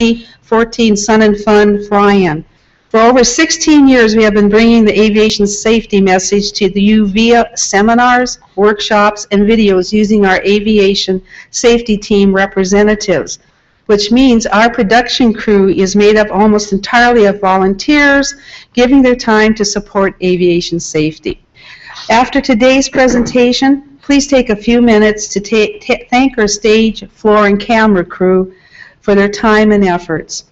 2014 Sun and Fun Fly-In. For over 16 years, we have been bringing the aviation safety message to you via seminars, workshops, and videos using our aviation safety team representatives, which means our production crew is made up almost entirely of volunteers giving their time to support aviation safety. After today's presentation, please take a few minutes to thank our stage, floor, and camera crew for their time and efforts.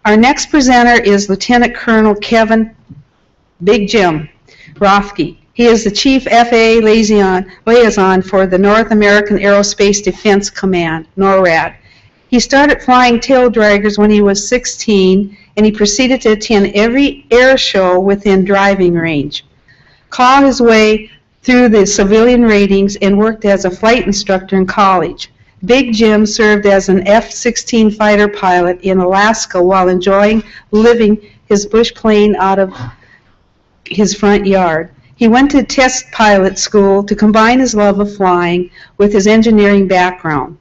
Our next presenter is Lieutenant Colonel Kevin Big Jim Rothke. He is the Chief FAA Liaison for the North American Aerospace Defense Command, NORAD. He started flying tail draggers when he was 16, and he proceeded to attend every air show within driving range. Clawed his way through the civilian ratings and worked as a flight instructor in college. Big Jim served as an F-16 fighter pilot in Alaska while enjoying living his bush plane out of his front yard. He went to test pilot school to combine his love of flying with his engineering background.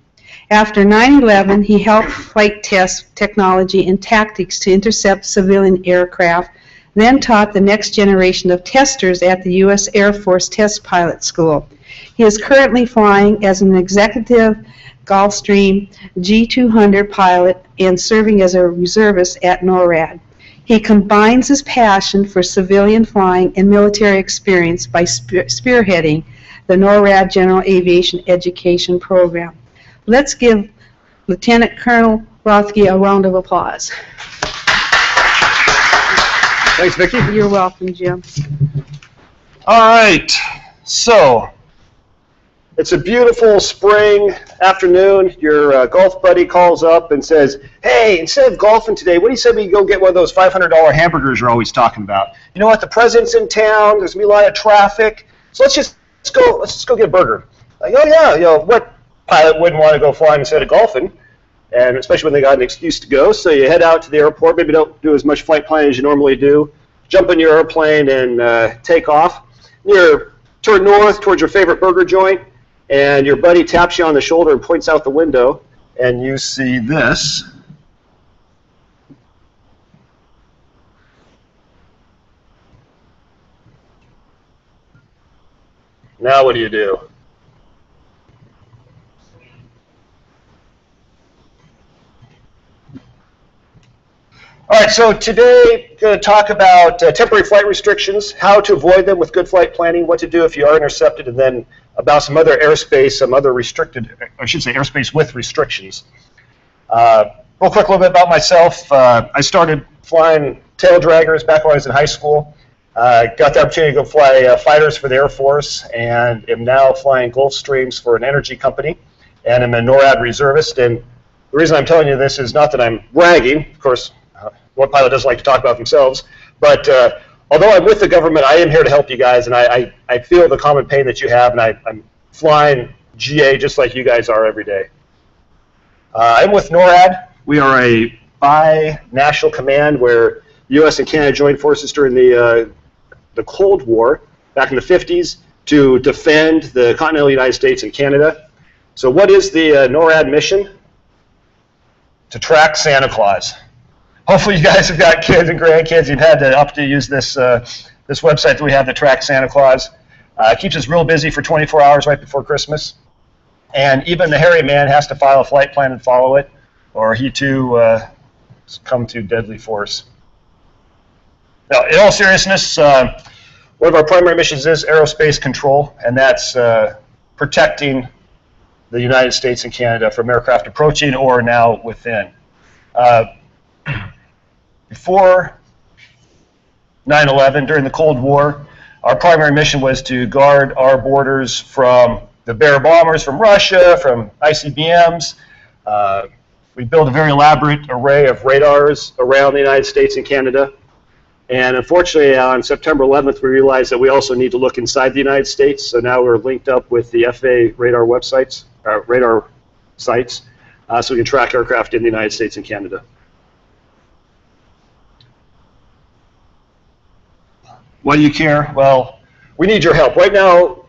After 9/11, he helped flight test technology and tactics to intercept civilian aircraft, then taught the next generation of testers at the U.S. Air Force Test Pilot School. He is currently flying as an executive Gulfstream G200 pilot and serving as a reservist at NORAD. He combines his passion for civilian flying and military experience by spearheading the NORAD General Aviation Education Program. Let's give Lieutenant Colonel Rothke a round of applause. Thanks, Vicki. You're welcome, Jim. All right, so it's a beautiful spring afternoon. Your golf buddy calls up and says, hey, instead of golfing today, what do you say we go get one of those $500 hamburgers you're always talking about? You know what, the president's in town, there's going to be a lot of traffic, so let's just go get a burger. Like, oh yeah, you know, what pilot wouldn't want to go flying instead of golfing? And especially when they got an excuse to go. So you head out to the airport, maybe don't do as much flight planning as you normally do, jump in your airplane and take off. You're toward north, towards your favorite burger joint, and your buddy taps you on the shoulder and points out the window, and you see this. Now what do you do? All right, so today I'm going to talk about temporary flight restrictions, how to avoid them with good flight planning, what to do if you are intercepted, and then about some other airspace, some other restricted, I should say airspace with restrictions. Real quick, a little bit about myself. I started flying tail draggers back when I was in high school. Got the opportunity to go fly fighters for the Air Force, and am now flying Gulfstreams for an energy company, and I'm a NORAD reservist. And the reason I'm telling you this is not that I'm bragging, of course. What pilot doesn't like to talk about themselves, but although I'm with the government, I am here to help you guys, and I feel the common pain that you have, and I'm flying GA just like you guys are every day. I'm with NORAD. We are a bi-national command where the U.S. and Canada joined forces during the Cold War back in the 50s to defend the continental United States and Canada. So what is the NORAD mission? To track Santa Claus. Hopefully you guys have got kids and grandkids. You've had the opportunity to use this website that we have to track Santa Claus. It keeps us real busy for 24 hours right before Christmas. And even the hairy man has to file a flight plan and follow it, or he too come to deadly force. Now, in all seriousness, one of our primary missions is aerospace control, and that's protecting the United States and Canada from aircraft approaching or now within. Before 9/11, during the Cold War, our primary mission was to guard our borders from the Bear bombers from Russia, from ICBMs. We built a very elaborate array of radars around the United States and Canada. And unfortunately, on September 11th, we realized that we also need to look inside the United States. So now we're linked up with the FAA radar websites, radar sites, so we can track aircraft in the United States and Canada. Why do you care? Well, we need your help. Right now,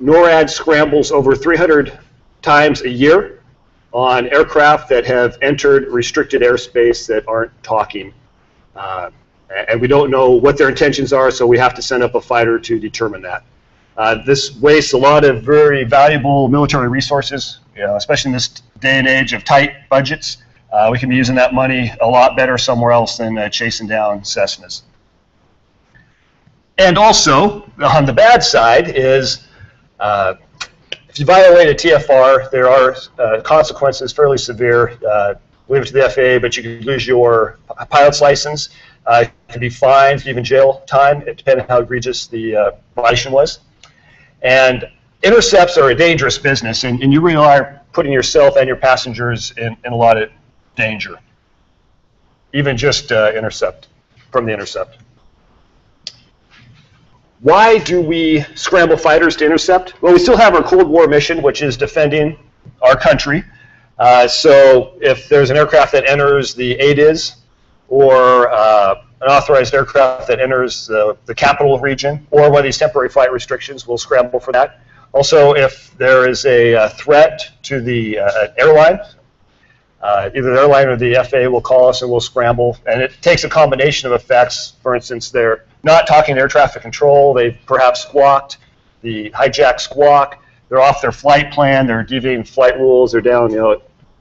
NORAD scrambles over 300 times a year on aircraft that have entered restricted airspace that aren't talking. And we don't know what their intentions are, so we have to send up a fighter to determine that. This wastes a lot of very valuable military resources, especially in this day and age of tight budgets. We can be using that money a lot better somewhere else than chasing down Cessnas. And also, on the bad side is, if you violate a TFR, there are consequences fairly severe. Leave it to the FAA, but you can lose your pilot's license. It can be fined, even jail time, depending on how egregious the violation was. And intercepts are a dangerous business, and you really are putting yourself and your passengers in a lot of danger, even just intercept, from the intercept. Why do we scramble fighters to intercept? Well, we still have our Cold War mission, which is defending our country. So if there's an aircraft that enters the ADIZ, or an authorized aircraft that enters the capital region, or one of these temporary flight restrictions, we'll scramble for that. Also, if there is a threat to the airline, either the airline or the FAA will call us and we'll scramble. And it takes a combination of effects. For instance, they're not talking to air traffic control, they've perhaps squawked, the hijack squawk, they're off their flight plan, they're deviating flight rules, they're down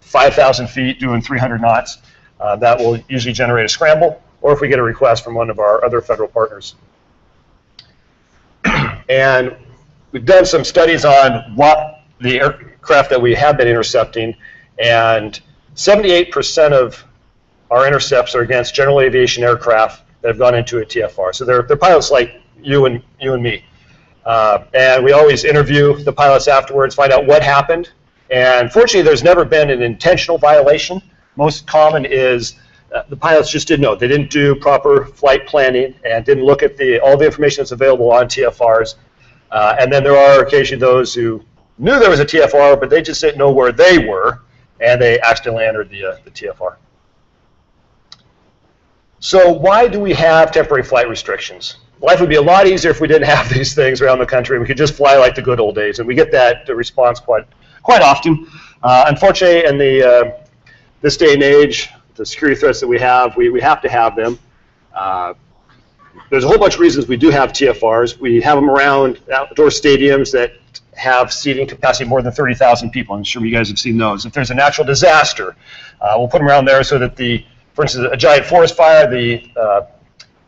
5,000 feet doing 300 knots. That will usually generate a scramble, or if we get a request from one of our other federal partners. And we've done some studies on what the aircraft that we have been intercepting, and 78% of our intercepts are against General Aviation aircraft that have gone into a TFR. So they're pilots like you and me. And we always interview the pilots afterwards, find out what happened. And fortunately, there's never been an intentional violation. Most common is the pilots just didn't know. They didn't do proper flight planning and didn't look at all the information that's available on TFRs. And then there are occasionally those who knew there was a TFR, but they just didn't know where they were, and they accidentally entered the TFR. So why do we have temporary flight restrictions? Life would be a lot easier if we didn't have these things around the country. We could just fly like the good old days, and we get that response quite often. Unfortunately, in this day and age, the security threats that we have to have them. There's a whole bunch of reasons we do have TFRs. We have them around outdoor stadiums that have seating capacity more than 30,000 people. I'm sure you guys have seen those. If there's a natural disaster, we'll put them around there so that for instance, a giant forest fire, the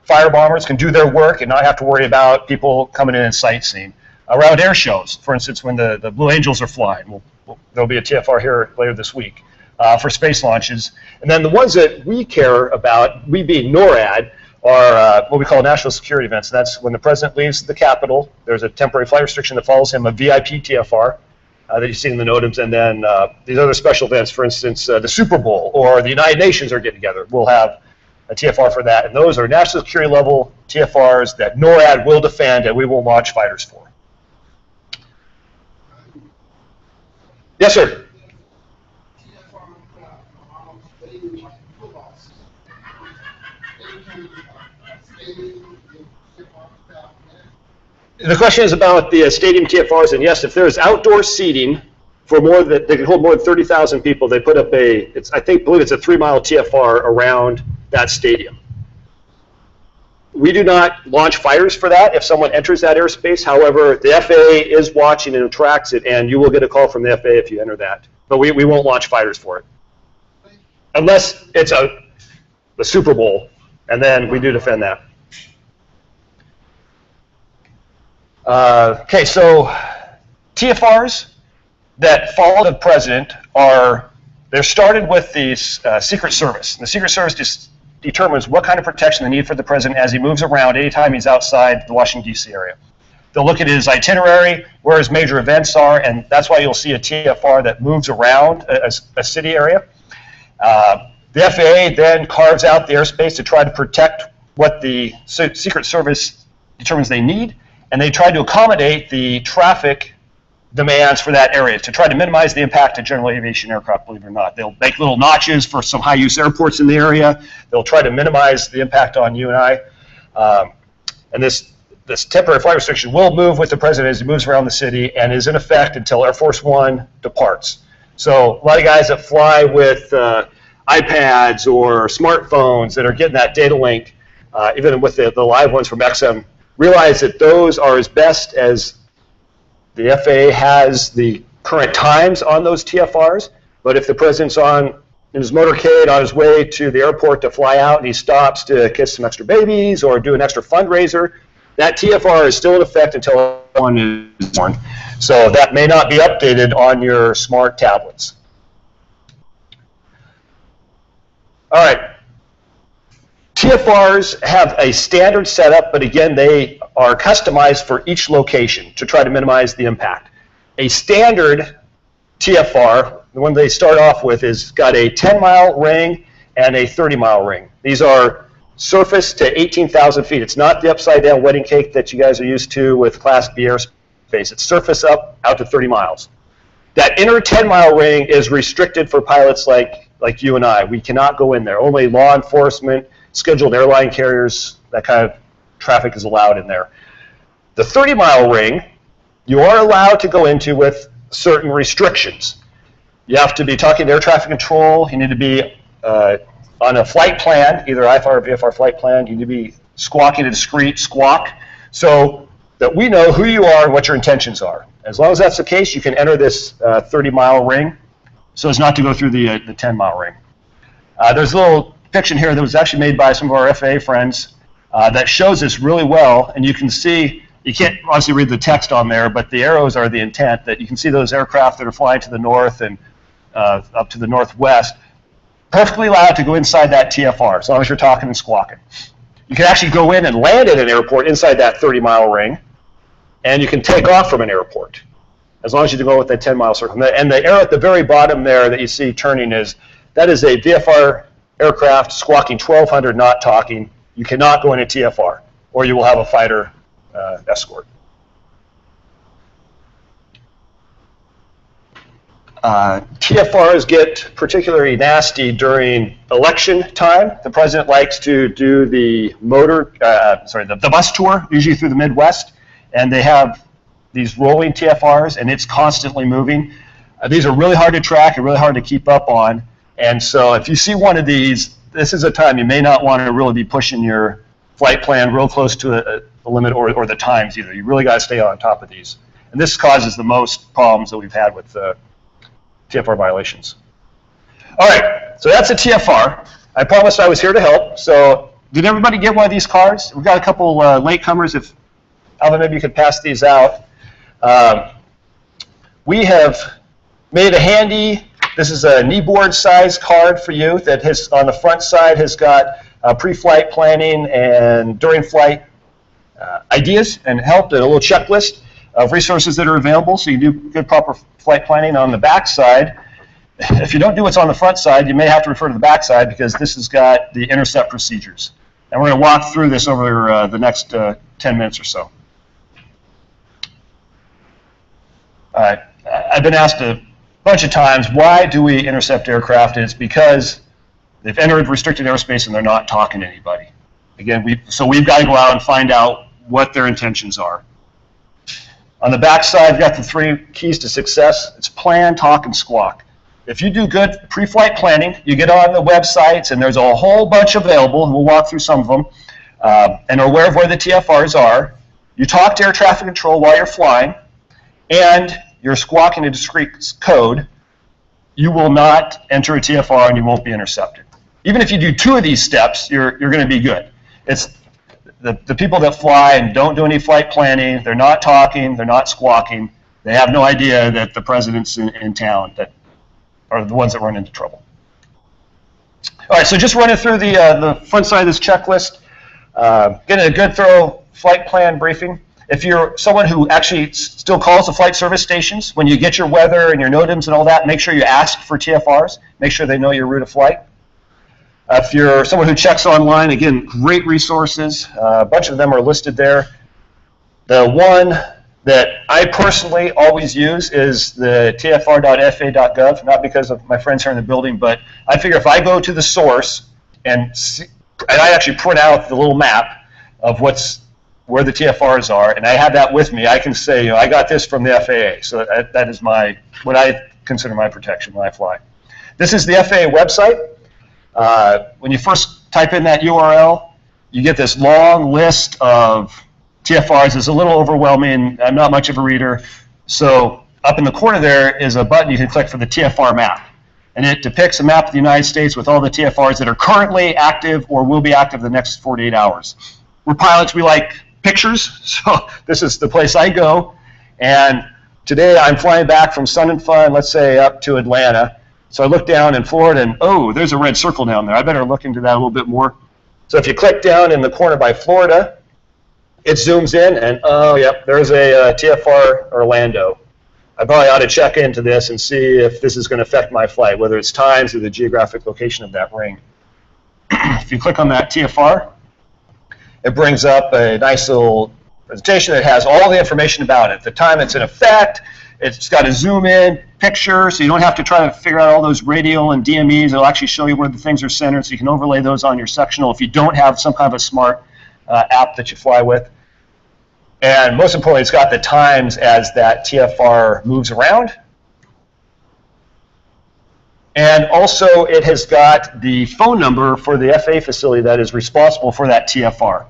fire bombers can do their work and not have to worry about people coming in and sightseeing. Around air shows, for instance, when the Blue Angels are flying, there'll be a TFR here later this week for space launches. And then the ones that we care about, we being NORAD, are what we call national security events. That's when the president leaves the Capitol. There's a temporary flight restriction that follows him, a VIP TFR that you see in the NOTAMs, and then these other special events, for instance, the Super Bowl or the United Nations are getting together. We'll have a TFR for that, and those are national security level TFRs that NORAD will defend and we will launch fighters for. Yes, sir. The question is about the stadium TFRs, and yes, if there's outdoor seating for they can hold more than 30,000 people, they put up I believe it's a 3-mile TFR around that stadium. We do not launch fighters for that if someone enters that airspace. However, the FAA is watching and tracks it, and you will get a call from the FAA if you enter that. But we won't launch fighters for it. Unless it's the Super Bowl, and then we do defend that. Okay, so TFRs that follow the president they're started with the Secret Service. The Secret Service just determines what kind of protection they need for the president as he moves around anytime he's outside the Washington, D.C. area. They'll look at his itinerary, where his major events are, and that's why you'll see a TFR that moves around a city area. The FAA then carves out the airspace to try to protect what the Secret Service determines they need, and they try to accommodate the traffic demands for that area to try to minimize the impact of General Aviation aircraft, believe it or not. They'll make little notches for some high-use airports in the area. They'll try to minimize the impact on you and I. And this temporary flight restriction will move with the president as he moves around the city and is in effect until Air Force One departs. So a lot of guys that fly with iPads or smartphones that are getting that data link, even with the live ones from XM, realize that those are as best as the FAA has the current times on those TFRs. But if the president's in his motorcade on his way to the airport to fly out and he stops to kiss some extra babies or do an extra fundraiser, that TFR is still in effect until one is born. So that may not be updated on your smart tablets. All right. TFRs have a standard setup, but again, they are customized for each location to try to minimize the impact. A standard TFR, the one they start off with, is got a 10-mile ring and a 30-mile ring. These are surface to 18,000 feet. It's not the upside-down wedding cake that you guys are used to with Class B airspace. It's surface up out to 30 miles. That inner 10-mile ring is restricted for pilots like you and I. We cannot go in there. Only law enforcement, scheduled airline carriers, that kind of traffic is allowed in there. The 30-mile ring, you are allowed to go into with certain restrictions. You have to be talking to air traffic control. You need to be on a flight plan, either IFR or VFR flight plan. You need to be squawking a discreet squawk so that we know who you are and what your intentions are. As long as that's the case, you can enter this 30-mile ring so as not to go through the 10-mile ring. There's a little depiction here that was actually made by some of our FAA friends that shows this really well, and you can see, you can't obviously read the text on there, but the arrows are the intent, that you can see those aircraft that are flying to the north and up to the northwest, perfectly allowed to go inside that TFR, as long as you're talking and squawking. You can actually go in and land at an airport inside that 30-mile ring, and you can take off from an airport, as long as you go with that 10-mile circle. And the arrow at the very bottom there that you see turning that is a VFR aircraft squawking 1,200, not talking. You cannot go in a TFR, or you will have a fighter escort. TFRs get particularly nasty during election time. The president likes to do the the bus tour, usually through the Midwest, and they have these rolling TFRs, and it's constantly moving. These are really hard to track and really hard to keep up on, and so if you see one of these, this is a time you may not want to really be pushing your flight plan real close to a limit or the times either. You really got to stay on top of these. And this causes the most problems that we've had with TFR violations. All right, so that's a TFR. I promised I was here to help. So did everybody get one of these cards? We've got a couple latecomers. If Alvin, maybe you could pass these out. We have made a handy, this is a kneeboard size card for you that has, on the front side, has got pre-flight planning and during flight ideas and help, and a little checklist of resources that are available so you do good proper flight planning. On the back side, if you don't do what's on the front side, you may have to refer to the back side because this has got the intercept procedures. And we're going to walk through this over the next 10 minutes or so. All right, I've been asked a bunch of times, why do we intercept aircraft? And it's because they've entered restricted airspace and they're not talking to anybody. Again, so we've got to go out and find out what their intentions are. On the back side, we've got the 3 keys to success. It's plan, talk, and squawk. If you do good pre-flight planning, you get on the websites, and there's a whole bunch available, and we'll walk through some of them, and are aware of where the TFRs are. You talk to air traffic control while you're flying, and you're squawking a discrete code, you will not enter a TFR and you won't be intercepted. Even if you do 2 of these steps, you're going to be good. It's the people that fly and don't do any flight planning, they're not talking, they're not squawking, they have no idea that the president's in town that are the ones that run into trouble. All right, so just running through the front side of this checklist, getting a good thorough flight plan briefing. If you're someone who actually still calls the flight service stations, when you get your weather and your NOTAMs and all that, make sure you ask for TFRs. Make sure they know your route of flight. If you're someone who checks online, again, great resources. A bunch of them are listed there. The one that I personally always use is the tfr.fa.gov, not because of my friends here in the building, but I figure if I go to the source and I actually print out the little map of where the TFRs are, and I have that with me, I can say, I got this from the FAA. So that is what I consider my protection when I fly. This is the FAA website. When you first type in that URL, you get this long list of TFRs. It's a little overwhelming. I'm not much of a reader. So up in the corner there is a button you can click for the TFR map. And it depicts a map of the United States with all the TFRs that are currently active or will be active the next 48 hours. We're pilots, we like pictures, so this is the place I go. And today I'm flying back from Sun and Fun, let's say up to Atlanta. So I look down in Florida and, oh, there's a red circle down there. I better look into that a little bit more. So if you click down in the corner by Florida, it zooms in and, oh, yep, there's a TFR Orlando. I probably ought to check into this and see if this is going to affect my flight, whether it's times or the geographic location of that ring. If you click on that TFR, it brings up a nice little presentation that has all the information about it. The time it's in effect, it's got a zoom in picture, so you don't have to try to figure out all those radial and DMEs. It'll actually show you where the things are centered, so you can overlay those on your sectional if you don't have some kind of a smart app that you fly with. And most importantly, it's got the times as that TFR moves around. And also, it has got the phone number for the FAA facility that is responsible for that TFR.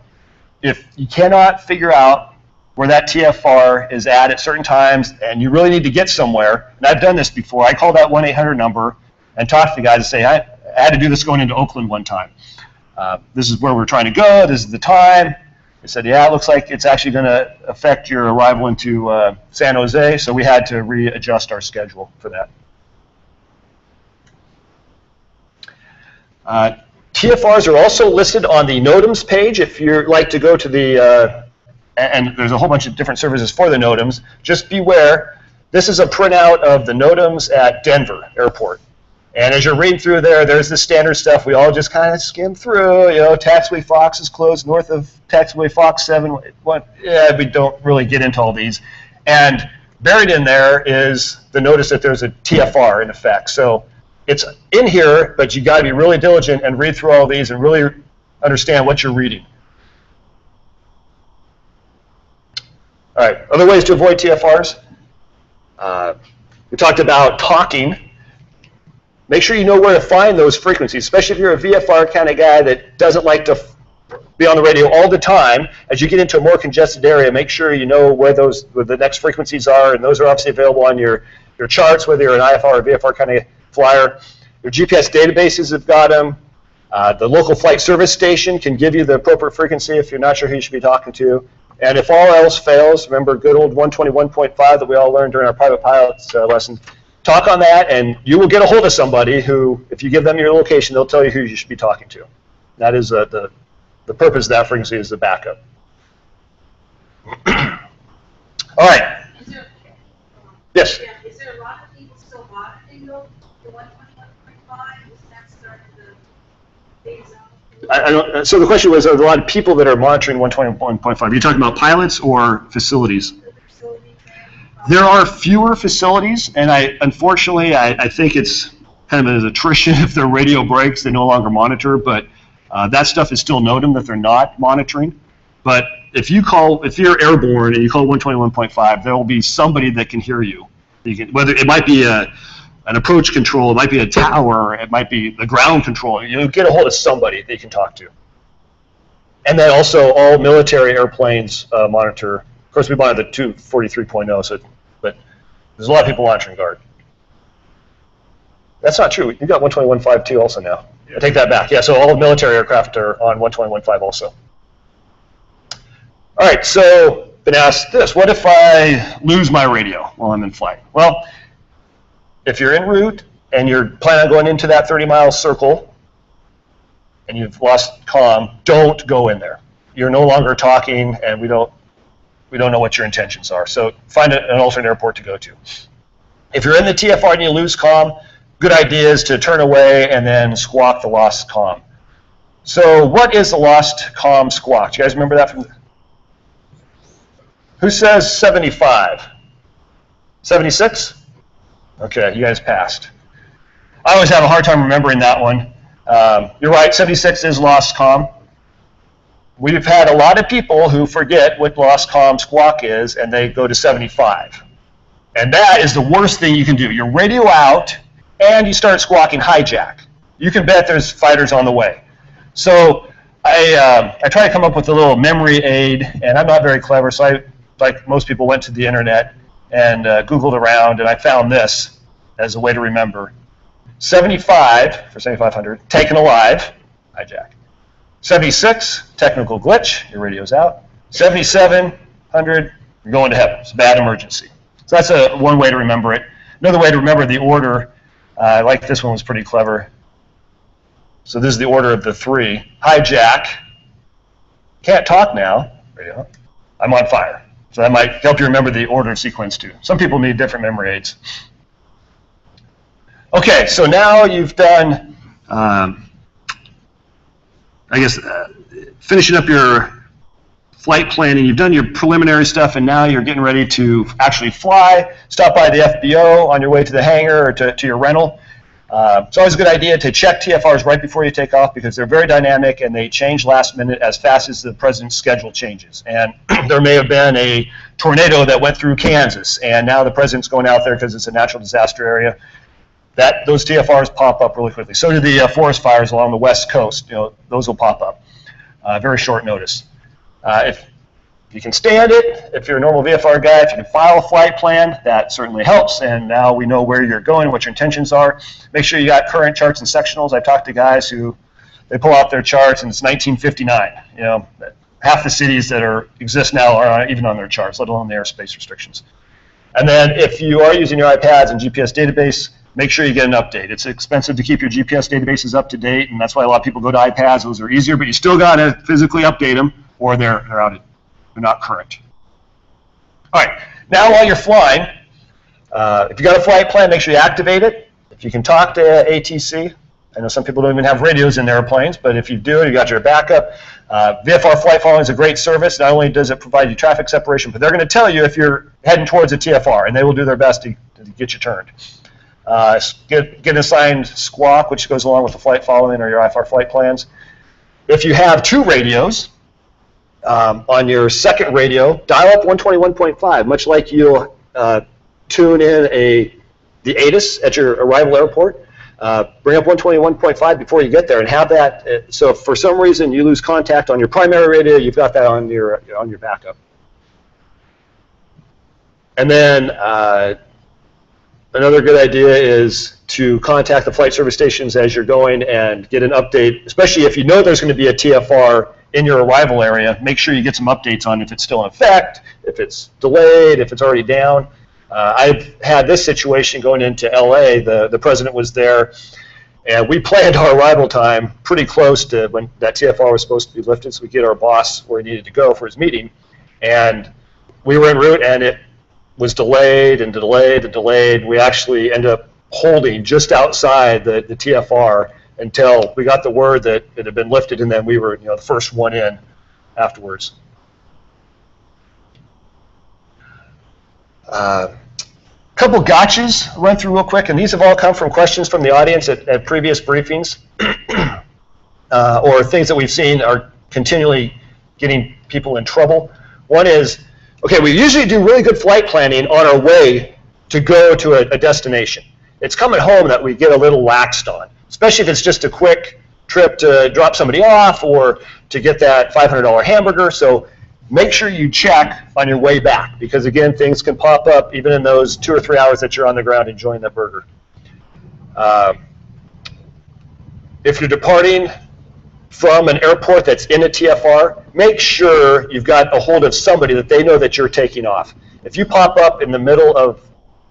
If you cannot figure out where that TFR is at certain times, and you really need to get somewhere, and I've done this before, I call that 1-800 number and talk to the guys and say, I had to do this going into Oakland one time. This is where we're trying to go, this is the time. They said, yeah, it looks like it's actually going to affect your arrival into San Jose, so we had to readjust our schedule for that. TFRs are also listed on the NOTAMs page. If you'd like to go to the, and there's a whole bunch of different services for the NOTAMs, just beware, this is a printout of the NOTAMs at Denver Airport. And as you're reading through there, there's the standard stuff we all just kind of skim through. You know, taxiway Fox is closed north of taxiway Fox 7. What? Yeah, we don't really get into all these. And buried in there is the notice that there's a TFR in effect. So it's in here, but you got to be really diligent and read through all these and really understand what you're reading. All right, other ways to avoid TFRs. We talked about talking. Make sure you know where to find those frequencies, especially if you're a VFR kind of guy that doesn't like to be on the radio all the time. As you get into a more congested area, make sure you know where the next frequencies are, and those are obviously available on your charts, whether you're an IFR or VFR kind of flyer. Your GPS databases have got them. The local flight service station can give you the appropriate frequency if you're not sure who you should be talking to. And if all else fails, remember good old 121.5 that we all learned during our private pilots lesson. Talk on that, and you will get a hold of somebody who, if you give them your location, they'll tell you who you should be talking to. That is the purpose of that frequency is the backup. All right. Yes? Yeah, is there a lot of people still monitoring the 121.5? Is that starting to phase out? I don't, so the question was, are there a lot of people that are monitoring 121.5? Are you talking about pilots or facilities? There are fewer facilities, and unfortunately, I think it's kind of an attrition. If their radio breaks, they no longer monitor, but that stuff is still NOTAM that they're not monitoring. But if you're airborne and you call 121.5, there will be somebody that can hear you. Whether it might be an approach control, it might be a tower, it might be the ground control. You'll get a hold of somebody that you can talk to. And then also all military airplanes monitor. Of course, we monitor the 243.0, but there's a lot of people monitoring guard. That's not true. You've got 121.5 too also now. I take that back. Yeah, so all military aircraft are on 121.5 also. All right, so been asked this. What if I lose my radio while I'm in flight? Well, if you're en route and you're planning on going into that 30-mile circle and you've lost comm, don't go in there. You're no longer talking, and we don't know what your intentions are. So find an alternate airport to go to. If you're in the TFR and you lose comm, good idea is to turn away and then squawk the lost comm. So what is the lost comm squawk? Do you guys remember that from? Who says 75? 76? Okay, you guys passed. I always have a hard time remembering that one. You're right, 76 is lost comm. We've had a lot of people who forget what lost comm squawk is, and they go to 75. And that is the worst thing you can do. You're radio out, and you start squawking hijack. You can bet there's fighters on the way. So I try to come up with a little memory aid, and I'm not very clever, so I, like most people, went to the internet and Googled around, and I found this as a way to remember. 75 for 7500, taken alive, hijack. 76, technical glitch, your radio's out. 7700, you're going to heaven. It's a bad emergency. So that's one way to remember it. Another way to remember the order, I like this one, was pretty clever. So this is the order of the three. Hijack, can't talk now, radio, I'm on fire. So that might help you remember the order of sequence too. Some people need different memory aids. Okay, so now you've done, finishing up your flight planning, you've done your preliminary stuff, and now you're getting ready to actually fly. Stop by the FBO on your way to the hangar or to your rental. It's always a good idea to check TFRs right before you take off because they're very dynamic and they change last minute as fast as the president's schedule changes. And there may have been a tornado that went through Kansas, and now the president's going out there because it's a natural disaster area. Those TFRs pop up really quickly. So do the forest fires along the West Coast. Those will pop up. Very short notice. If you can stand it, if you're a normal VFR guy, if you can file a flight plan, that certainly helps. And now we know where you're going, what your intentions are. Make sure you got current charts and sectionals. I've talked to guys who they pull out their charts and it's 1959. Half the cities that exist now are even on their charts, let alone the airspace restrictions. And then if you are using your iPads and GPS database, make sure you get an update. It's expensive to keep your GPS databases up to date, and that's why a lot of people go to iPads. Those are easier, but you still got to physically update them, or they're not current. All right, now while you're flying, if you got a flight plan, make sure you activate it. If you can talk to ATC, I know some people don't even have radios in their airplanes, but if you do, you got your backup. VFR Flight Following is a great service. Not only does it provide you traffic separation, but they're going to tell you if you're heading towards a TFR, and they will do their best to get you turned. Get an assigned squawk, which goes along with the flight following or your IFR flight plans. If you have two radios, on your second radio, dial up 121.5, much like you'll tune in the ATIS at your arrival airport. Bring up 121.5 before you get there and have that. So if for some reason you lose contact on your primary radio, you've got that on your backup. And then another good idea is to contact the flight service stations as you're going and get an update, especially if you know there's going to be a TFR in your arrival area. Make sure you get some updates on if it's still in effect, if it's delayed, if it's already down. I've had this situation going into LA. The president was there, and we planned our arrival time pretty close to when that TFR was supposed to be lifted, so we get our boss where he needed to go for his meeting. And we were en route, and it was delayed and delayed and delayed. We actually ended up holding just outside the TFR until we got the word that it had been lifted, and then we were the first one in afterwards. Couple gotchas I'll run through real quick, and these have all come from questions from the audience at previous briefings or things that we've seen are continually getting people in trouble. One is, okay, we usually do really good flight planning on our way to go to a destination. It's coming home that we get a little laxed on, especially if it's just a quick trip to drop somebody off or to get that $500 hamburger. So make sure you check on your way back because, again, things can pop up even in those 2 or 3 hours that you're on the ground enjoying that burger. If you're departing from an airport that's in a TFR, make sure you've got a hold of somebody that they know that you're taking off. If you pop up in the middle of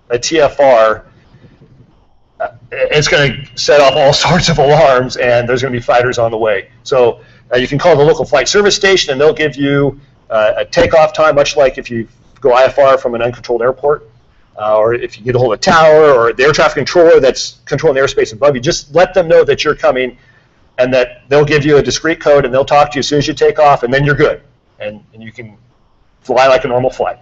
a TFR, it's going to set off all sorts of alarms, and there's going to be fighters on the way. So you can call the local flight service station, and they'll give you a takeoff time, much like if you go IFR from an uncontrolled airport, or if you get a hold of a tower or the air traffic controller that's controlling the airspace above you. Just let them know that you're coming, and that they'll give you a discrete code, and they'll talk to you as soon as you take off, and then you're good, and you can fly like a normal flight.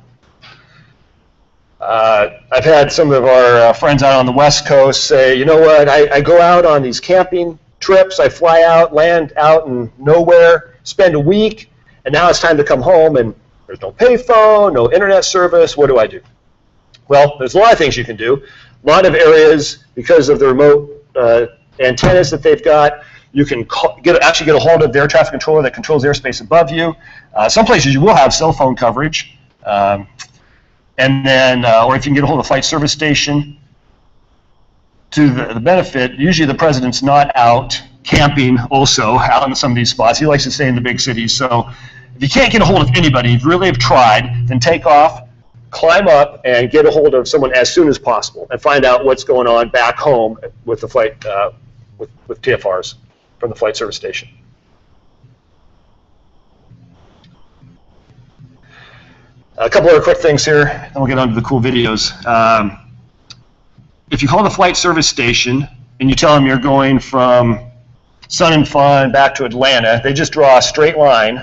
I've had some of our friends out on the West Coast say, you know what, I go out on these camping trips, I fly out, land out in nowhere, spend a week, and now it's time to come home, and there's no payphone, no internet service. What do I do? Well, there's a lot of things you can do. A lot of areas, because of the remote antennas that they've got, you can actually get a hold of the air traffic controller that controls airspace above you. Some places you will have cell phone coverage. And then, or if you can get a hold of the flight service station, to the benefit, usually the president's not out camping also out in some of these spots. He likes to stay in the big cities. So if you can't get a hold of anybody, if you really have tried, then take off, climb up, and get a hold of someone as soon as possible and find out what's going on back home with the flight, with TFRs from the flight service station. A couple other quick things here, then we'll get on to the cool videos. If you call the flight service station and you tell them you're going from Sun and Fun back to Atlanta, they just draw a straight line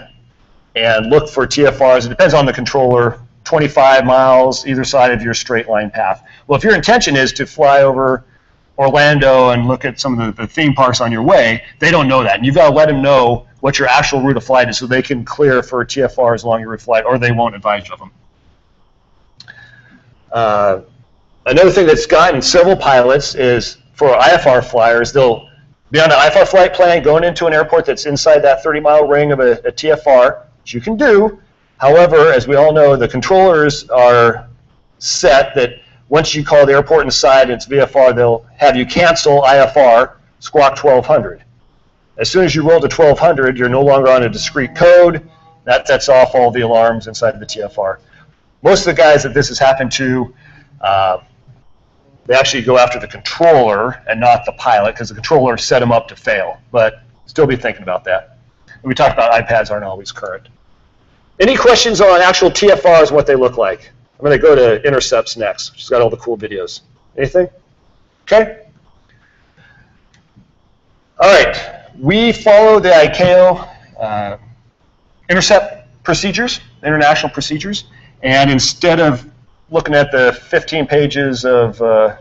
and look for TFRs. It depends on the controller, 25 miles either side of your straight line path. Well, if your intention is to fly over Orlando and look at some of the theme parks on your way, they don't know that. And you've got to let them know what your actual route of flight is so they can clear for TFRs along your route of flight, or they won't advise you of them. Another thing that's gotten several pilots is for IFR flyers, they'll be on an IFR flight plan going into an airport that's inside that 30-mile ring of a TFR, which you can do. However, as we all know, the controllers are set that once you call the airport inside and it's VFR, they'll have you cancel IFR, squawk 1200. As soon as you roll to 1200, you're no longer on a discrete code. That sets off all the alarms inside of the TFR. Most of the guys that this has happened to, they actually go after the controller and not the pilot, because the controller set them up to fail. But still be thinking about that. And we talked about iPads aren't always current. Any questions on actual TFRs and what they look like? I'm going to go to Intercepts next, which has got all the cool videos. Anything? Okay. All right. We follow the ICAO Intercept procedures, international procedures, and instead of looking at the 15 pages of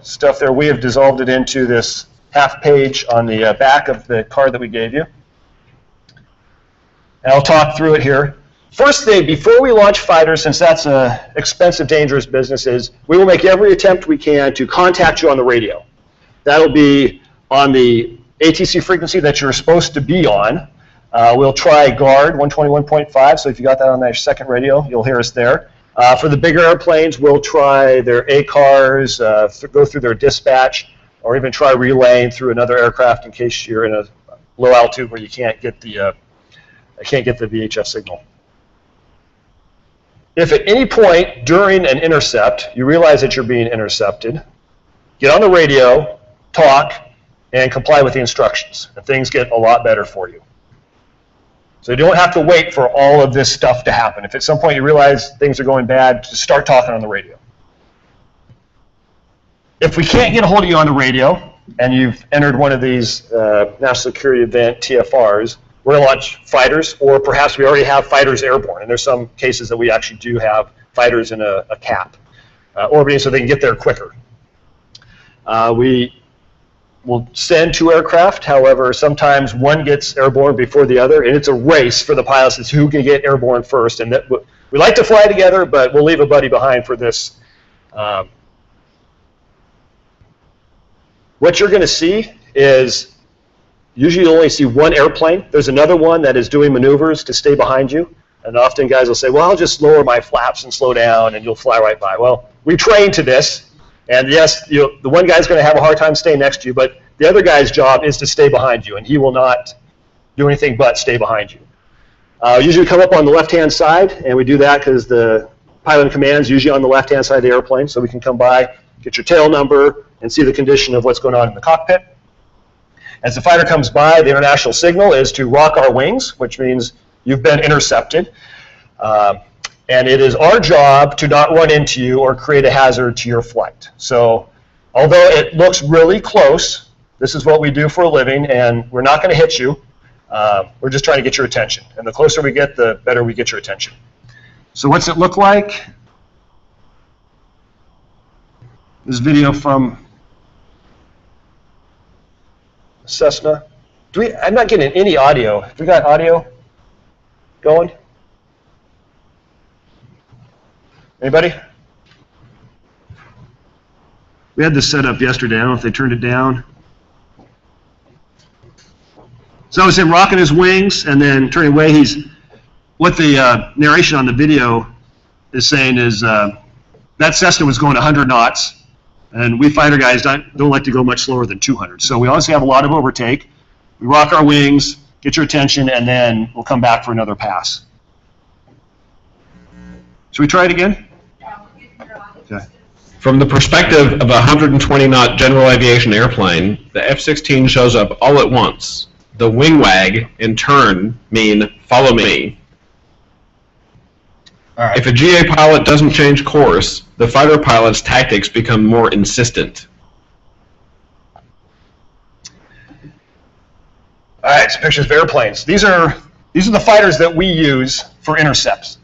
stuff there, we have dissolved it into this half page on the back of the card that we gave you. And I'll talk through it here. First thing, before we launch fighters, since that's an expensive, dangerous business, is we will make every attempt we can to contact you on the radio. That'll be on the ATC frequency that you're supposed to be on. We'll try guard 121.5, so if you got that on that second radio, you'll hear us there. For the bigger airplanes, we'll try their ACARs, go through their dispatch, or even try relaying through another aircraft in case you're in a low altitude where you can't get the VHF signal. If at any point during an intercept you realize that you're being intercepted, get on the radio, talk, and comply with the instructions, and things get a lot better for you. So you don't have to wait for all of this stuff to happen. If at some point you realize things are going bad, just start talking on the radio. If we can't get a hold of you on the radio, and you've entered one of these national security event TFRs, we're going to launch fighters, or perhaps we already have fighters airborne, and there's some cases that we actually do have fighters in a cap, orbiting so they can get there quicker. We will send 2 aircraft. However, sometimes one gets airborne before the other, and it's a race for the pilots as who can get airborne first. And that, we like to fly together, but we'll leave a buddy behind for this. What you're going to see is usually you only see one airplane. There's another one that is doing maneuvers to stay behind you. And often guys will say, well, I'll just lower my flaps and slow down, and you'll fly right by. Well, we train to this. And yes, the one guy's going to have a hard time staying next to you, but the other guy's job is to stay behind you, and he will not do anything but stay behind you. Usually come up on the left-hand side, and we do that because the pilot in command is usually on the left-hand side of the airplane, so we can come by, get your tail number, and see the condition of what's going on in the cockpit. As the fighter comes by, the international signal is to rock our wings, which means you've been intercepted. And it is our job to not run into you or create a hazard to your flight. So although it looks really close, this is what we do for a living, and we're not going to hit you. We're just trying to get your attention. And the closer we get, the better we get your attention. So what's it look like? This video from Cessna. I'm not getting any audio. Have we got audio going? Anybody? We had this set up yesterday. I don't know if they turned it down. So I was him rocking his wings and then turning away. What the narration on the video is saying is that Cessna was going 100 knots, and we fighter guys don't like to go much slower than 200. So we obviously have a lot of overtake. We rock our wings, get your attention, and then we'll come back for another pass. Should we try it again? Okay. From the perspective of a 120-knot General Aviation airplane, the F-16 shows up all at once. The wing wag, in turn, mean, follow me. All right. If a GA pilot doesn't change course, the fighter pilot's tactics become more insistent. All right, so pictures of airplanes. These are the fighters that we use for intercepts.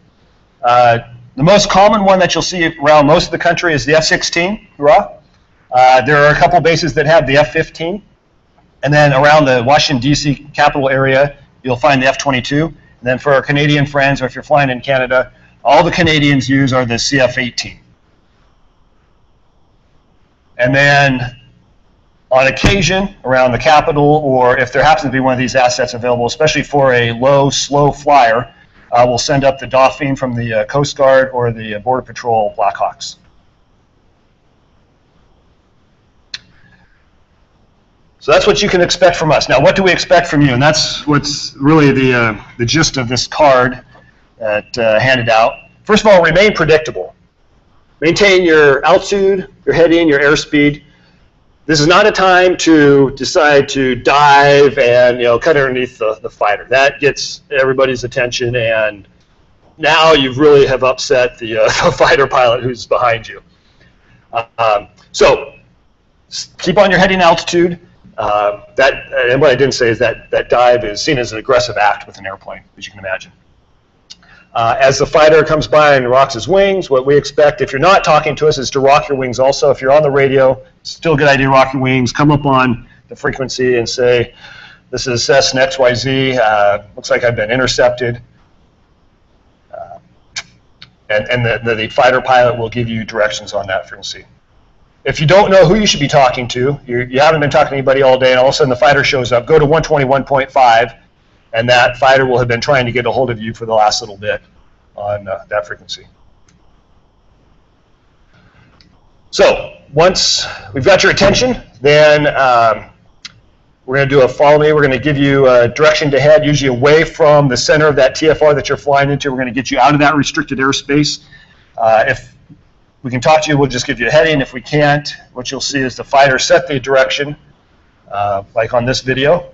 The most common one that you'll see around most of the country is the F-16, hurrah. There are a couple bases that have the F-15. And then around the Washington, D.C. capital area, you'll find the F-22. And then for our Canadian friends, or if you're flying in Canada, all the Canadians use are the CF-18. And then on occasion, around the capital, or if there happens to be one of these assets available, especially for a low, slow flyer, we'll send up the Dauphine from the Coast Guard or the Border Patrol Blackhawks. So that's what you can expect from us. Now, what do we expect from you? And that's what's really the gist of this card that handed out. First of all, remain predictable. Maintain your altitude, your heading, your airspeed. This is not a time to decide to dive and cut underneath the fighter. That gets everybody's attention, and now you really have upset the fighter pilot who's behind you. So keep on your heading altitude. And what I didn't say is that dive is seen as an aggressive act with an airplane, as you can imagine. As the fighter comes by and rocks his wings, what we expect, if you're not talking to us, is to rock your wings also. If you're on the radio, still a good idea to rock your wings. Come up on the frequency and say, this is Cessna XYZ, looks like I've been intercepted. And the fighter pilot will give you directions on that frequency. If you don't know who you should be talking to, you haven't been talking to anybody all day, and all of a sudden the fighter shows up, go to 121.5, and that fighter will have been trying to get a hold of you for the last little bit on that frequency. So once we've got your attention, then we're going to do a follow me. We're going to give you a direction to head, usually away from the center of that TFR that you're flying into. We're going to get you out of that restricted airspace. If we can talk to you, we'll just give you a heading. If we can't, what you'll see is the fighter set the direction, like on this video.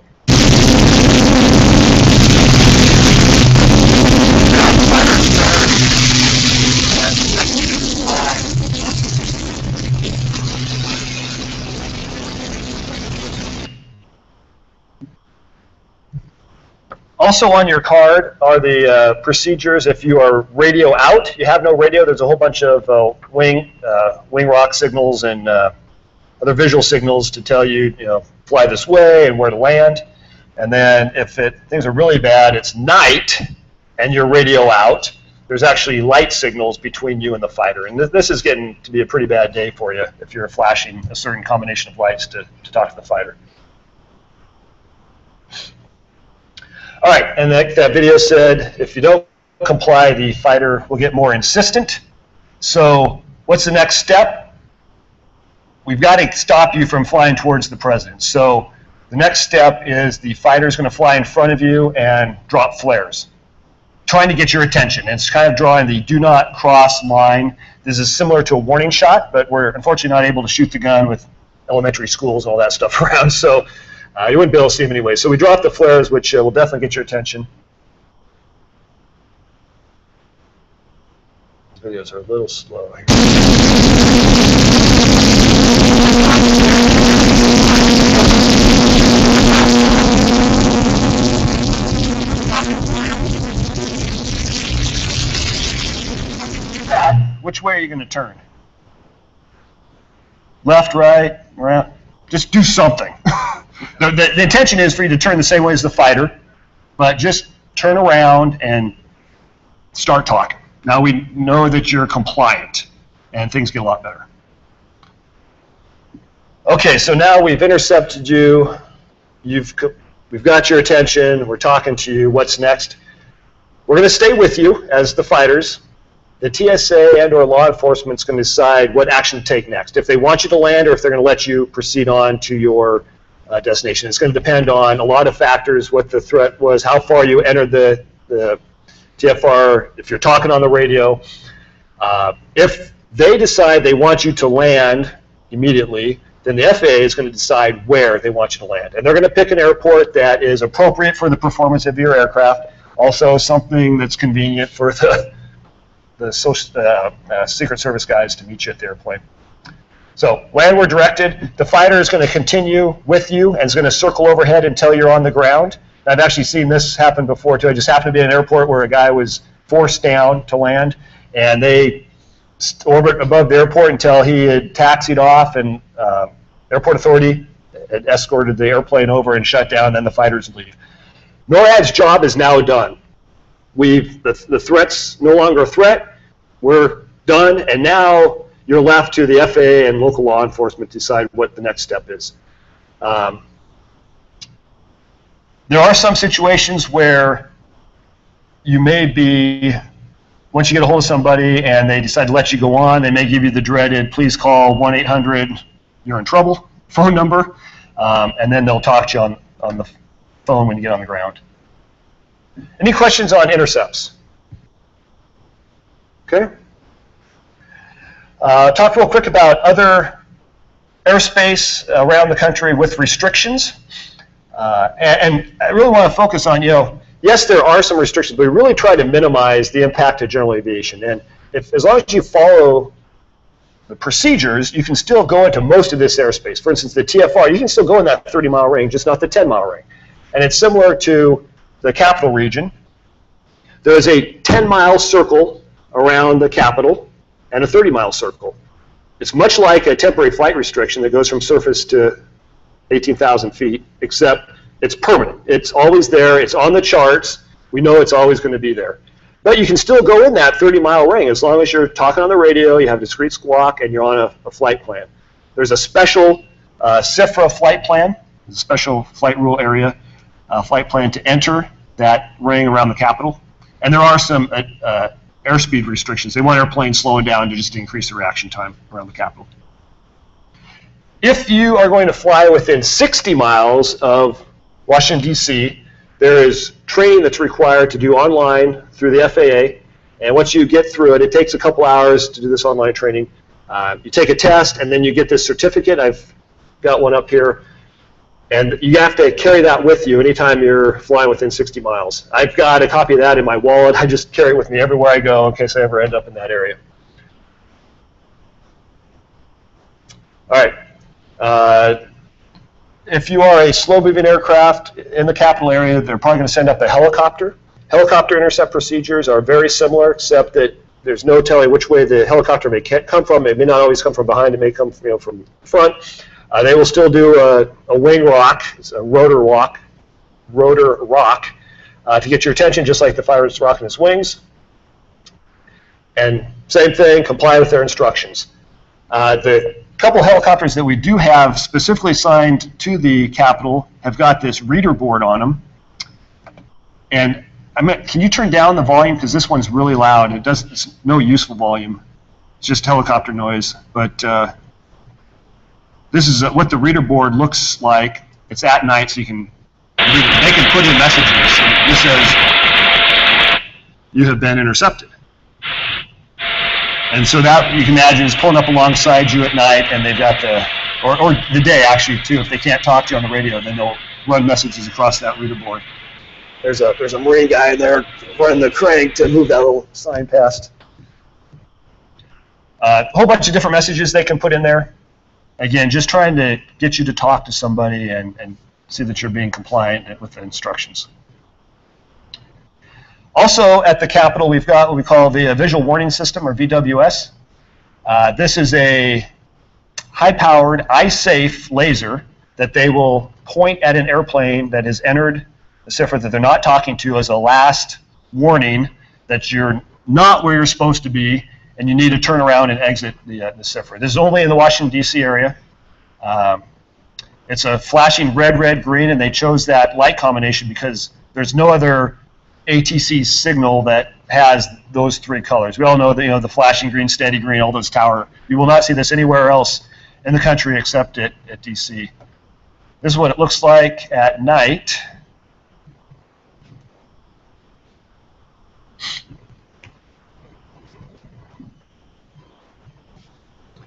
Also on your card are the procedures if you are radio out. You have no radio, there's a whole bunch of wing rock signals and other visual signals to tell you, fly this way and where to land. And then if things are really bad, it's night and you're radio out, there's actually light signals between you and the fighter. And this is getting to be a pretty bad day for you if you're flashing a certain combination of lights to talk to the fighter. All right, and like that video said, if you don't comply, the fighter will get more insistent. So what's the next step? We've got to stop you from flying towards the president. So the next step is the fighter is going to fly in front of you and drop flares, trying to get your attention. And it's kind of drawing the do not cross line. This is similar to a warning shot, but we're unfortunately not able to shoot the gun with elementary schools and all that stuff around. So you wouldn't be able to see them anyway. So we drop the flares, which will definitely get your attention. These videos are a little slow here. Which way are you going to turn? Left, right, around? Just do something. The intention is for you to turn the same way as the fighter, but just turn around and start talking. Now we know that you're compliant, and things get a lot better. Okay, so now we've intercepted you. We've got your attention. We're talking to you. What's next? We're going to stay with you as the fighters. The TSA and or law enforcement is going to decide what action to take next. If they want you to land or if they're going to let you proceed on to your destination. It's going to depend on a lot of factors, what the threat was, how far you entered the TFR, if you're talking on the radio. If they decide they want you to land immediately, then the FAA is going to decide where they want you to land. And they're going to pick an airport that is appropriate for the performance of your aircraft, also something that's convenient for the Secret Service guys to meet you at the airplane. So landward directed, the fighter is going to continue with you and is going to circle overhead until you're on the ground. I've actually seen this happen before too. I just happened to be at an airport where a guy was forced down to land, and they orbit above the airport until he had taxied off, and airport authority had escorted the airplane over and shut down, and then the fighters leave. NORAD's job is now done. The threat's no longer a threat. We're done, and now you're left to the FAA and local law enforcement to decide what the next step is. There are some situations where you may be, once you get a hold of somebody and they decide to let you go on, they may give you the dreaded, please call 1-800-you're-in-trouble phone number, and then they'll talk to you on the phone when you get on the ground. Any questions on intercepts? Okay. Talk real quick about other airspace around the country with restrictions. And I really want to focus on, yes, there are some restrictions, but we really try to minimize the impact of general aviation. And as long as you follow the procedures, you can still go into most of this airspace. For instance, the TFR, you can still go in that 30-mile range, just not the 10-mile range. And it's similar to the capital region. There is a 10-mile circle around the capital and a 30-mile circle. It's much like a temporary flight restriction that goes from surface to 18,000 feet, except it's permanent. It's always there. It's on the charts. We know it's always going to be there. But you can still go in that 30-mile ring as long as you're talking on the radio, you have discrete squawk, and you're on a flight plan. There's a special CFRA flight plan, a special flight rule area flight plan to enter that ring around the capital. And there are some airspeed restrictions. They want airplanes slowing down to just increase the reaction time around the capital. If you are going to fly within 60 miles of Washington, D.C., there is training that's required to do online through the FAA. And once you get through it, it takes a couple hours to do this online training. You take a test, and then you get this certificate. I've got one up here. And you have to carry that with you anytime you're flying within 60 miles. I've got a copy of that in my wallet. I just carry it with me everywhere I go in case I ever end up in that area. All right. If you are a slow-moving aircraft in the capital area, they're probably going to send up a helicopter. Helicopter intercept procedures are very similar, except that there's no telling which way the helicopter may come from. It may not always come from behind. It may come from front. They will still do a wing rock, it's a rotor rock, to get your attention, just like the fighter is rocking his wings. And same thing, comply with their instructions. The couple helicopters that we do have specifically assigned to the Capitol have got this reader board on them. And can you turn down the volume, because this one's really loud. It's no useful volume. It's just helicopter noise. But this is what the reader board looks like. It's at night, so you can they can put in messages. This says, "You have been intercepted." And so that, you can imagine, is pulling up alongside you at night, and they've got or the day actually too. If they can't talk to you on the radio, then they'll run messages across that reader board. There's a Marine guy in there running the crank to move that little sign past. A whole bunch of different messages they can put in there. Again, just trying to get you to talk to somebody and see that you're being compliant with the instructions. Also at the Capitol, we've got what we call the Visual Warning System, or VWS. This is a high-powered, eye-safe laser that they will point at an airplane that has entered the CFR that they're not talking to as a last warning that you're not where you're supposed to be and you need to turn around and exit the CFR. This is only in the Washington, D.C. area. It's a flashing red, red, green, and they chose that light combination because there's no other ATC signal that has those three colors. We all know that, the flashing green, steady green, all those tower. You will not see this anywhere else in the country except at DC. This is what it looks like at night.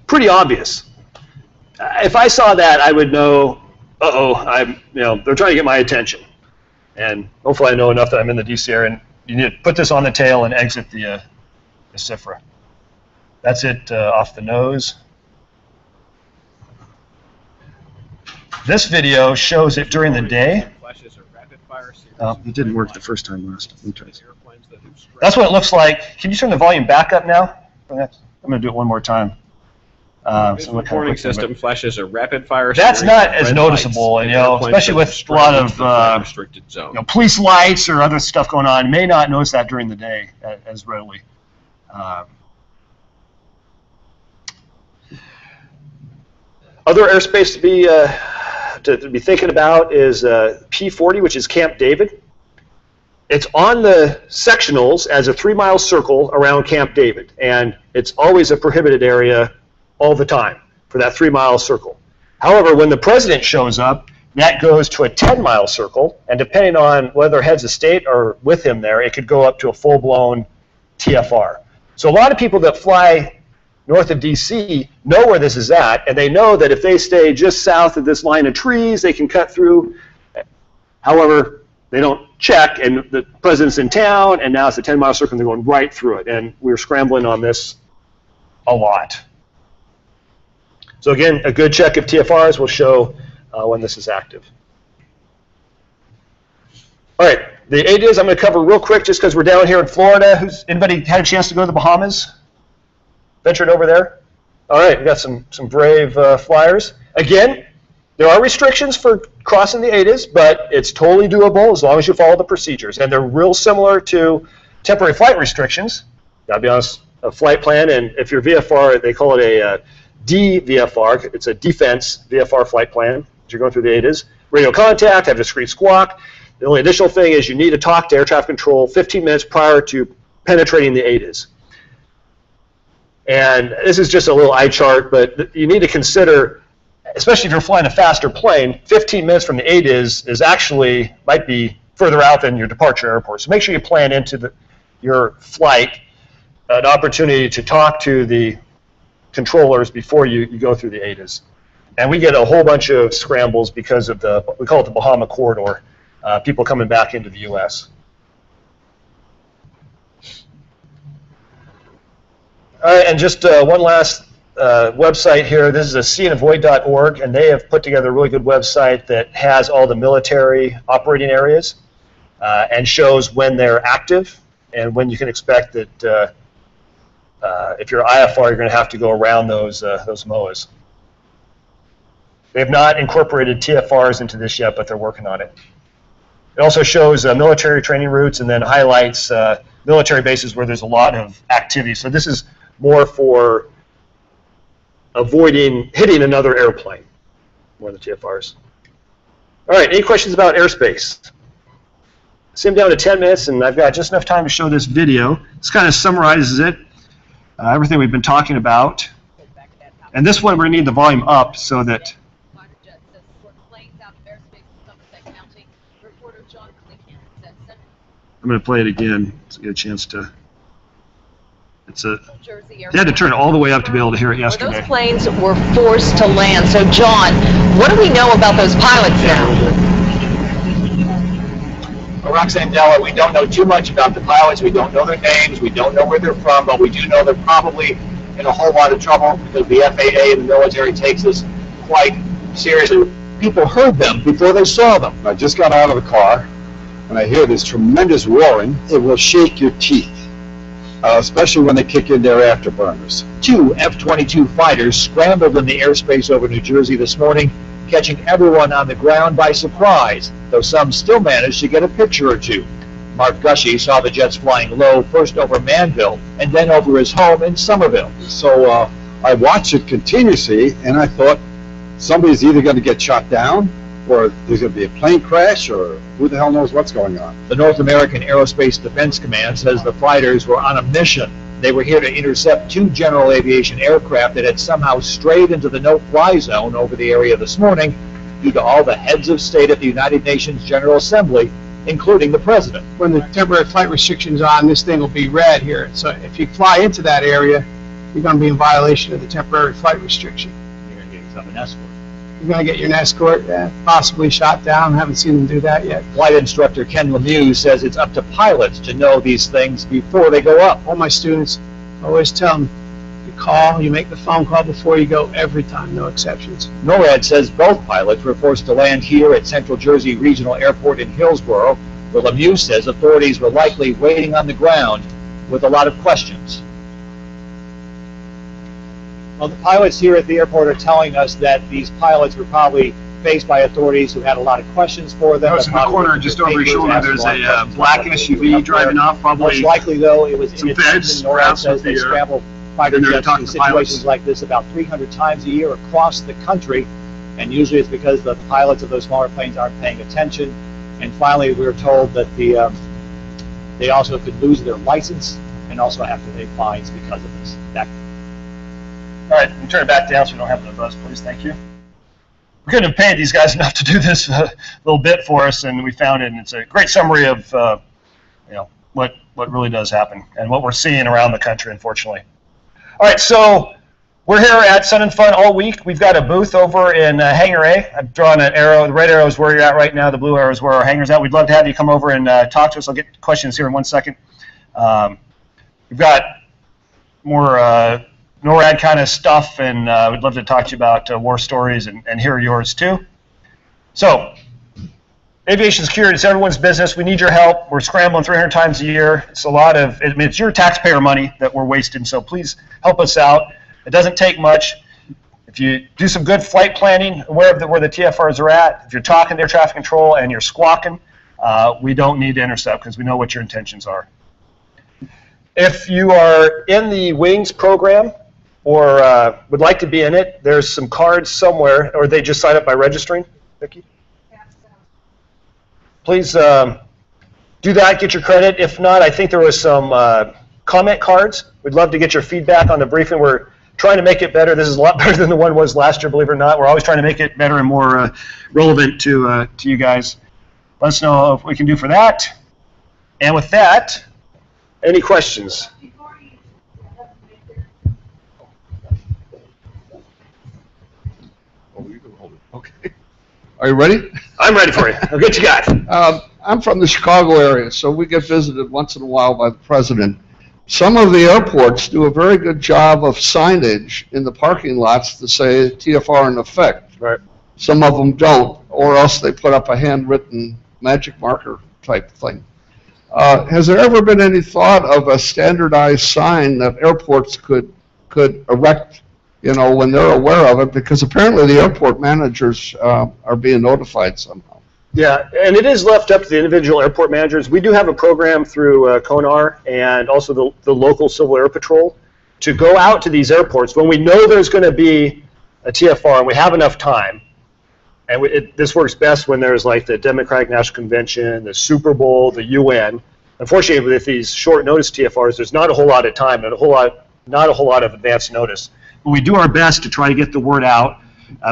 Pretty obvious. If I saw that, I would know, they're trying to get my attention. And hopefully I know enough that I'm in the DC area, and you need to put this on the tail and exit the CIFRA. That's it off the nose. This video shows it during the day. It didn't work the first time last. That's what it looks like. Can you turn the volume back up now? I'm going to do it one more time. The warning system flashes a rapid-fire. That's not as noticeable, and especially with a lot of restricted zone. Police lights or other stuff going on. You may not notice that during the day as readily. Other airspace to be thinking about is P40, which is Camp David. It's on the sectionals as a 3-mile circle around Camp David, and it's always a prohibited area all the time for that 3-mile circle. However, when the president shows up, that goes to a 10-mile circle, and depending on whether heads of state are with him there, it could go up to a full-blown TFR. So a lot of people that fly north of DC know where this is at, and they know that if they stay just south of this line of trees, they can cut through. However, they don't check, and the president's in town, and now it's a 10-mile circle, and they're going right through it, and we're scrambling on this a lot. So again, a good check of TFRs will show when this is active. All right, the ADIS I'm going to cover real quick just because we're down here in Florida. Anybody had a chance to go to the Bahamas? Ventured over there? All right, we got some brave flyers. Again, there are restrictions for crossing the ADIS, but it's totally doable as long as you follow the procedures. And they're real similar to temporary flight restrictions. Got to be honest, a flight plan, and if you're VFR, they call it a DVFR. It's a defense VFR flight plan as you're going through the ADIS. Radio contact, have discrete squawk. The only additional thing is you need to talk to air traffic control 15 minutes prior to penetrating the ADIS. And this is just a little eye chart, but you need to consider, especially if you're flying a faster plane, 15 minutes from the ADIS is actually, might be further out than your departure airport. So make sure you plan into your flight an opportunity to talk to the controllers before you go through the ADIS. And we get a whole bunch of scrambles because of we call it the Bahama Corridor, people coming back into the U.S. All right, and just one last website here. This is a seeandavoid.org, and they have put together a really good website that has all the military operating areas and shows when they're active and when you can expect that if you're IFR, you're going to have to go around those MOAs. They have not incorporated TFRs into this yet, but they're working on it. It also shows military training routes and then highlights military bases where there's a lot of activity. So this is more for avoiding hitting another airplane, more than TFRs. All right, any questions about airspace? See, I'm down to 10 minutes, and I've got just enough time to show this video. This kind of summarizes it, everything we've been talking about. And this one, we're going to need the volume up so that... I'm going to play it again to get a chance to... They had to turn it all the way up to be able to hear it yesterday. Those planes were forced to land. So, John, what do we know about those pilots now? Well, Roxanne Della, we don't know too much about the pilots. We don't know their names. We don't know where they're from, but we do know they're probably in a whole lot of trouble because the FAA and the military takes this quite seriously. People heard them before they saw them. I just got out of the car, and I hear this tremendous roaring. It will shake your teeth. Especially when they kick in their afterburners. 2 F-22 fighters scrambled in the airspace over New Jersey this morning, catching everyone on the ground by surprise, though some still managed to get a picture or two. Mark Gushy saw the jets flying low, first over Manville, and then over his home in Somerville. So I watched it continuously, and I thought, somebody's either going to get shot down, or there's going to be a plane crash, or who the hell knows what's going on. The North American Aerospace Defense Command says the fighters were on a mission. They were here to intercept 2 General Aviation aircraft that had somehow strayed into the no-fly zone over the area this morning due to all the heads of state at the United Nations General Assembly, including the President. When the temporary flight restrictions are on, this thing will be red here. So if you fly into that area, you're going to be in violation of the temporary flight restriction. You're going to get yourself an escort. You're going to get your escort, possibly shot down. Haven't seen them do that yet. Flight instructor Ken Lemieux says it's up to pilots to know these things before they go up. All my students always tell them, you call, you make the phone call before you go every time, no exceptions. NORAD says both pilots were forced to land here at Central Jersey Regional Airport in Hillsborough, where Lemieux says authorities were likely waiting on the ground with a lot of questions. Well, the pilots here at the airport are telling us that these pilots were probably faced by authorities who had a lot of questions for them. Notice in the corner, just over your shoulder, there's a black SUV driving off, probably. Most likely, though, it was some inattention. feds, NORAD perhaps, says with they the, scramble fighter they're jets talking in to pilots. situations like this about 300 times a year across the country, and usually it's because the pilots of those smaller planes aren't paying attention. And finally, we were told that they also could lose their license and also have to pay fines because of this. All right, you turn it back down so we don't have the buzz, please. Thank you. We couldn't have paid these guys enough to do this little bit for us, and we found it. And it's a great summary of what really does happen and what we're seeing around the country, unfortunately. All right, so we're here at Sun and Fun all week. We've got a booth over in Hangar A. I've drawn an arrow. The red arrow is where you're at right now. The blue arrow is where our hangar's at. We'd love to have you come over and talk to us. I'll get questions here in 1 second. We've got more NORAD kind of stuff, and we'd love to talk to you about war stories and hear yours too. So, aviation security is everyone's business. We need your help. We're scrambling 300 times a year. It's a lot of, I mean, it's your taxpayer money that we're wasting, so please help us out. It doesn't take much. If you do some good flight planning, where the TFRs are at, if you're talking to air traffic control and you're squawking, we don't need to intercept because we know what your intentions are. If you are in the Wings program, or would like to be in it, there's some cards somewhere, or they just sign up by registering. Vicki? Please do that, get your credit. If not, I think there was some comment cards. We'd love to get your feedback on the briefing. We're trying to make it better. This is a lot better than the one was last year, believe it or not. We're always trying to make it better and more relevant to you guys. Let us know what we can do for that. And with that, any questions? Okay. Are you ready? I'm ready for you. I'll get you got. I'm from the Chicago area, so we get visited once in a while by the president. Some of the airports do a very good job of signage in the parking lots to say TFR in effect. Right. Some of them don't, or else they put up a handwritten magic marker type thing. Has there ever been any thought of a standardized sign that airports could erect, when they're aware of it? Because apparently the airport managers are being notified somehow. Yeah, and it is left up to the individual airport managers. We do have a program through CONAR and also the local Civil Air Patrol to go out to these airports when we know there's going to be a TFR and we have enough time. And this works best when there's like the Democratic National Convention, the Super Bowl, the UN. Unfortunately, with these short notice TFRs, there's not a whole lot of time and not a whole lot of advance notice. But we do our best to try to get the word out.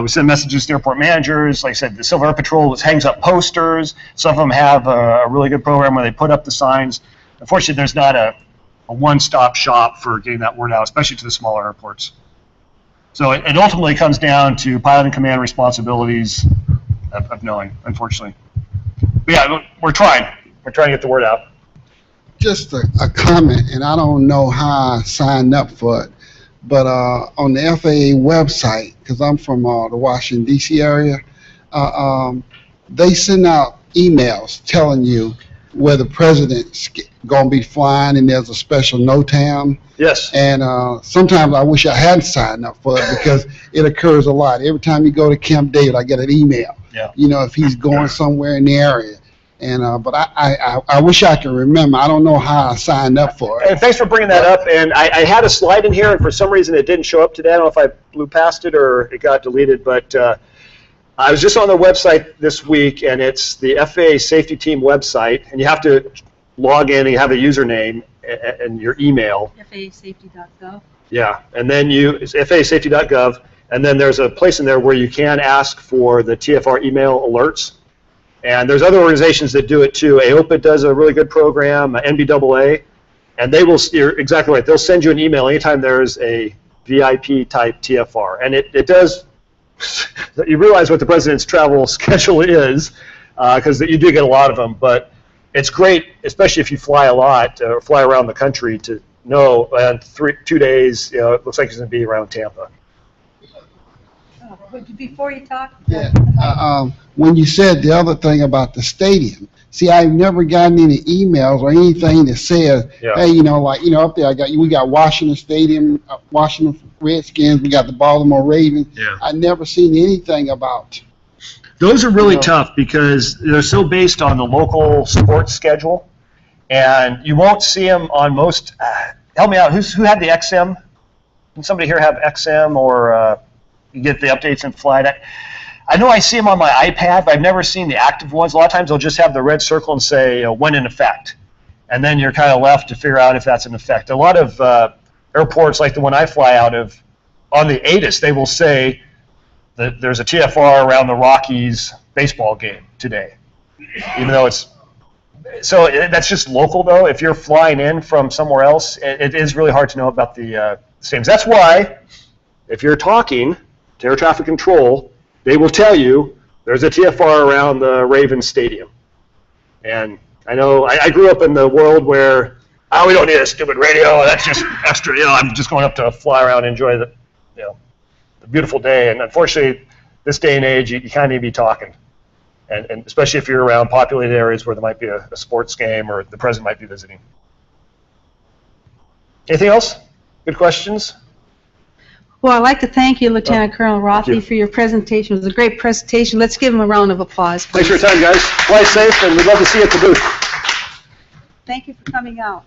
We send messages to airport managers. Like I said, the Civil Air Patrol hangs up posters. Some of them have a really good program where they put up the signs. Unfortunately, there's not a one-stop shop for getting that word out, especially to the smaller airports. So it ultimately comes down to pilot and command responsibilities of knowing, unfortunately. But yeah, we're trying. We're trying to get the word out. Just a comment, and I don't know how I signed up for it, but on the FAA website, because I'm from the Washington, D.C. area, they send out emails telling you where the president's going to be flying, and there's a special NOTAM. Yes. And sometimes I wish I hadn't signed up for it because it occurs a lot. Every time you go to Camp David, I get an email. Yeah. If he's going somewhere in the area. And but I wish I could remember. I don't know how I signed up for it. And thanks for bringing that up. And I had a slide in here, and for some reason it didn't show up today. I don't know if I blew past it or it got deleted, but I was just on their website this week, and it's the FAASTeam website, and you have to log in and you have a username and your email. FAASafety.gov. Yeah, and then it's FAASafety.gov, and then there's a place in there where you can ask for the TFR email alerts. And there's other organizations that do it too. AOPA does a really good program, NBAA, and you're exactly right, they'll send you an email anytime there's a VIP type TFR. And it does, you realize what the president's travel schedule is, because you do get a lot of them, but it's great, especially if you fly a lot or fly around the country, to know 2 days, it looks like it's going to be around Tampa. Before you talk, when you said the other thing about the stadium, see, I've never gotten any emails or anything that says, hey, up there we got Washington Stadium, Washington Redskins, we got the Baltimore Ravens. Yeah. I never seen anything about. Those are really tough because they're so based on the local sports schedule, and you won't see them on most. Help me out. Who had the XM? Can somebody here have XM or? You get the updates in flight. I know I see them on my iPad, but I've never seen the active ones. A lot of times they'll just have the red circle and say when in effect, and then you're kind of left to figure out if that's in effect. A lot of airports, like the one I fly out of, on the ATIS, they will say that there's a TFR around the Rockies baseball game today, even though it's. So that's just local, though. If you're flying in from somewhere else, it is really hard to know about the stadiums. That's why, if you're talking to air traffic control, they will tell you there's a TFR around the Ravens Stadium. And I know I grew up in the world where, we don't need a stupid radio, that's just extra, I'm just going up to fly around and enjoy the beautiful day. And unfortunately, this day and age, you kind of need to be talking. And especially if you're around populated areas where there might be a sports game or the president might be visiting. Anything else? Good questions? Well, I'd like to thank you, Lieutenant Colonel Rothie, for your presentation. It was a great presentation. Let's give him a round of applause, please. Thanks for your time, guys. Fly safe, and we'd love to see you at the booth. Thank you for coming out.